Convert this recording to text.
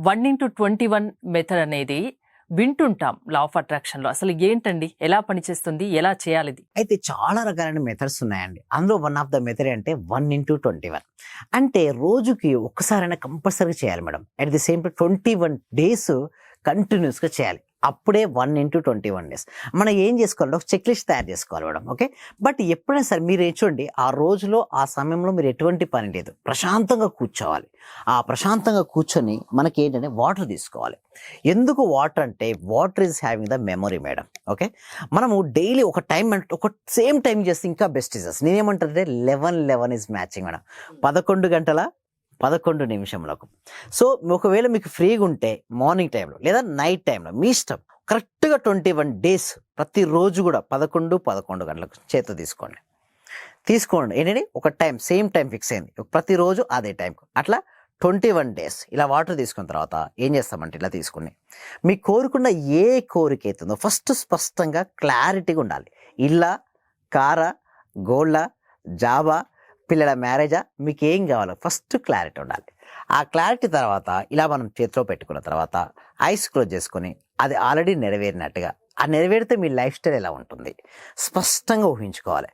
1:21 method అనేది వింటుంటాం law of అట్రాక్షన్‌లో. అసలు ఏంటండి? ఎలా పనిచేస్తుంది? ఎలా చేయాలిది? అయితే చాలా రకాలైన మెథడ్స్ ఉన్నాయండి. అందులో వన్ ఆఫ్ ద మెథడ్ అంటే 1:21. అంటే రోజుకి ఒక్కసారైనా కంపల్సరీగా చేయాలి madam. At the same time 21 days కంటిన్యూస్‌గా చేయాలి. అప్పుడే 1:21 డేస్. మనం ఏం చేసుకోవాలంటే ఒక చెక్ లిస్ట్ తయారు చేసుకోవాలి మేడం. ఓకే. బట్ ఎప్పుడైనా సరే మీరు చూడండి, ఆ రోజులో ఆ సమయంలో మీరు ఎటువంటి పని లేదు, ప్రశాంతంగా కూర్చోవాలి. ఆ ప్రశాంతంగా కూర్చొని మనకి ఏంటంటే వాటర్ తీసుకోవాలి. ఎందుకు వాటర్ అంటే water is having the memory madam. Okay. మనము డైలీ ఒక టైం అంటే ఒక సేమ్ టైం చేస్తే ఇంకా బెస్ట్ ఇజెస్. నేనేమంటానంటే 11 ఈజ్ మ్యాచింగ్ మేడం. 11 గంటల 11 నిమిషములకు. సో ఒకవేళ మీకు ఫ్రీగా ఉంటే మార్నింగ్ టైంలో లేదా నైట్ టైంలో మీ ఇష్టం, కరెక్ట్గా 21 డేస్ ప్రతిరోజు కూడా 11 గంటలకు చేతితో తీసుకోండి ఏంటంటే ఒక టైం సేమ్ టైం ఫిక్స్ అయింది, ప్రతిరోజు అదే టైంకు. అట్లా 21 డేస్ ఇలా వాటర్ తీసుకున్న తర్వాత ఏం చేస్తామంటే ఇలా తీసుకుని మీకు కోరుకున్న ఏ కోరిక అవుతుందో ఫస్ట్ స్పష్టంగా క్లారిటీగా ఉండాలి. ఇల్లా, కారా, గోల్డా, జాబా, పిల్లల మ్యారేజా, మీకు ఏం కావాలో ఫస్ట్ క్లారిటీ ఉండాలి. ఆ క్లారిటీ తర్వాత ఇలా మనం చేతిలో పెట్టుకున్న తర్వాత ఐస్ క్లోజ్ చేసుకొని అది ఆల్రెడీ నెరవేరినట్టుగా, ఆ నెరవేరితే మీ లైఫ్ స్టైల్ ఎలా ఉంటుంది స్పష్టంగా ఊహించుకోవాలి.